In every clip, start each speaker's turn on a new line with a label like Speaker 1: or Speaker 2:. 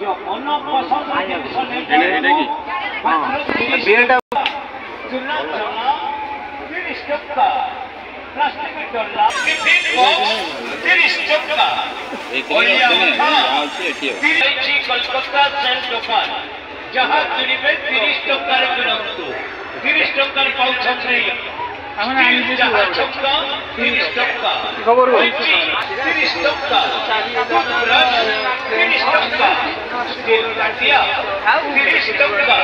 Speaker 1: जो मनपसंद जिनिस चूना चना 30 टका प्लास्टिक डल्ला टिफिन बॉक्स 30 टका कलकत्ता सेल दुकान जहाँ किनिबे 30 टकार किनतु 30 टकार पाउछन नहीं जहाँ छक्का 30 टका 30 टका 30 टका स्टील ताटिया 30 टका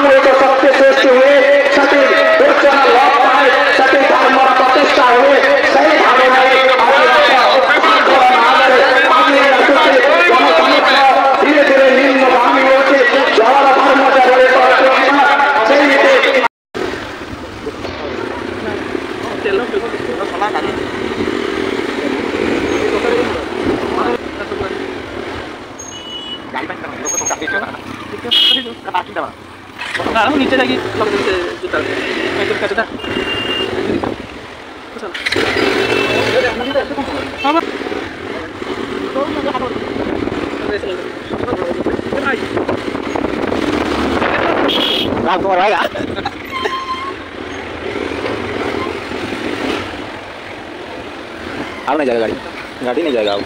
Speaker 2: सामूहिक शक्ति सृष्टि हुए, सती उच्चन लोक पाए, सती धर्म प्रतिष्ठा हुए, सही भावनाएं धीरे धीरे निम्नगामी होते जड़ धर्म जगड़े
Speaker 3: नीचे जाएगी जूता
Speaker 2: तुम्हारा आएगा अब नहीं जाएगा गाड़ी नहीं जाएगा अब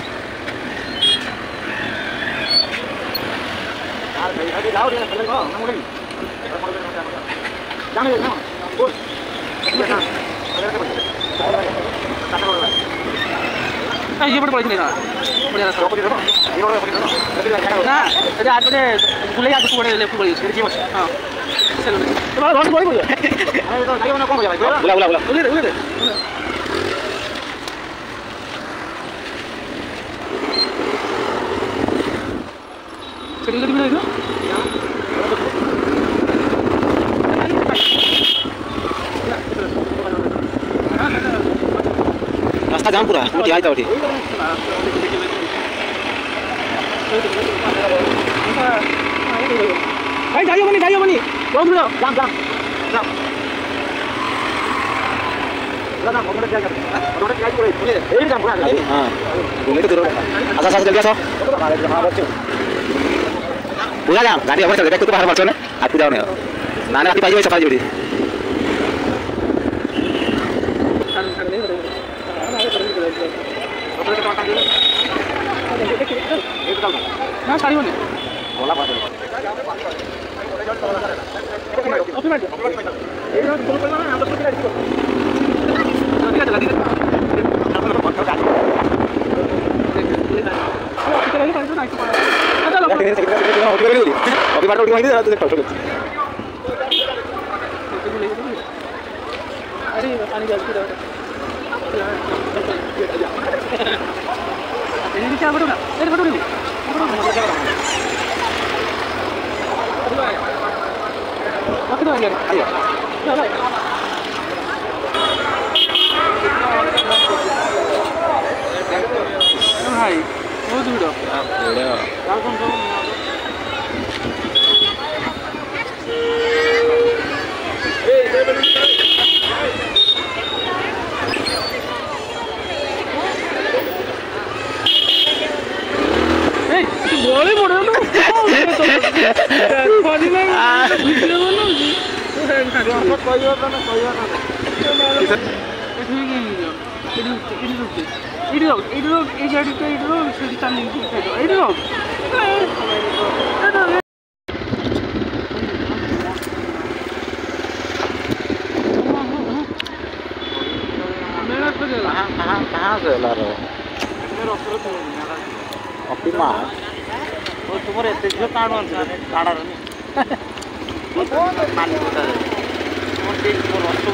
Speaker 3: ये बड़े पड़े ना बढ़िया ना अरे आज बड़े भूले या तो बड़े लेफ्ट बड़ी हां चलो तुम्हारा रोड बड़ी बड़ी अरे तो जाइए ना कौन हो जाए
Speaker 2: बुला बुला बुला
Speaker 3: उधर चलिए कभी नहीं
Speaker 2: रास्ता जाम पूरा उठी आई तो उठी
Speaker 3: भाई जाइए बनी बहुत बुरा जाम
Speaker 2: हां बोले तो अच्छा जल्दी आओ पूरा जाम गाड़ी अवर चल देखो तो बाहर मत चले आप जाओ नहीं नाना आती पाई सफाई जोड़ी
Speaker 3: ना सारी होने
Speaker 2: बोला बात अभी बार उठी मांगी तो देख फोटो
Speaker 3: अरे पानी जल्दी दो ini क्या फोटो ना तेरे फोटो नहीं फोटो तो आ गया चलो भाई वो दूर बोले बोले ना पानी में वीडियो बनाऊंगी कोई बात ना
Speaker 2: कहाँ से ला रहे हो अपनी माँ
Speaker 3: और तुम्हारे तेज़ काढ़ो काढ़ा रहे पानी होता है और तेज़ को रस्तो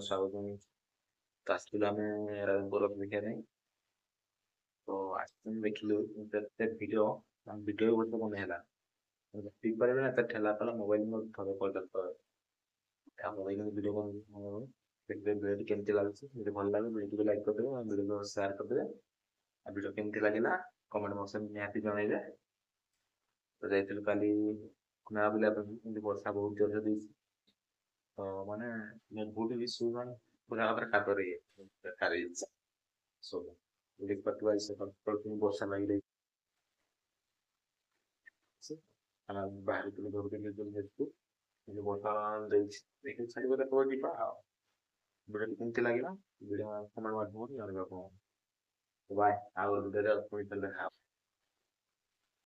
Speaker 4: ସ୍ୱାଗତ। ତ ଆସିଥିଲୁ ଆମେ ରାଜେନ୍ଦ୍ର ଦେଖିବା ପାଇଁ। ତ ଆସିଥିଲୁ ଦେଖିଲୁ ଏତେ ଭିଡ଼ିଓ ଭିଡ଼ିଓ ଗୋଟେ ମନେ ହେଲା ପିପାରିବେ ନା ଏତେ ଠେଲା ପେଲା ମୋବାଇଲ ଥରେ କରିଦେଲ ମୋବାଇଲ ଭିଡ଼ିଓ ଦେଖିବେ ଭିଡ଼ିଓଟି କେମିତି ଲାଗୁଛି ଯଦି ଭଲ ଲାଗେ ଭିଡ଼ିଓକୁ ଲାଇକ୍ କରିଦେବେ ଆଉ ଭିଡ଼ିଓକୁ ସେୟାର କରିଦେବେ ଆଉ ଭିଡ଼ିଓ କେମିତି ଲାଗିଲା କମେଣ୍ଟ ବକ୍ସରେ ନିହାତି ଜଣେଇବେ। ତ ଯାଇଥିଲୁ କାଲି ନା ବୁଲିବା ପାଇଁ କିନ୍ତୁ ବର୍ଷା ବହୁତ ଜୋରରେ ଦେଇଛି ତ ମାନେ ବହୁତ ବି ମାନେ ପୁରା କାଦରେ ବେକାର ହେଇଯାଇଛି ସବୁ ବର୍ଷା ଲାଗି ଆମେ ବାହାରିଥିଲୁ ଘରକୁ ଯେହେତୁ କିନ୍ତୁ ବର୍ଷା ଦେଇଛି ଦେଖି ଛାଡ଼ିବ କେତେବେଳେ ଯିବା ଆଉ ଭିଡ଼ିଓ କେମିତି ଲାଗିଲା ଭିଡ଼ିଓ କମେଣ୍ଟ ମାଧ୍ୟମରେ ଜଣେଇବା କଣ ବାଏ ଆଉ ଭିଡ଼ିଓରେ ଦେଖା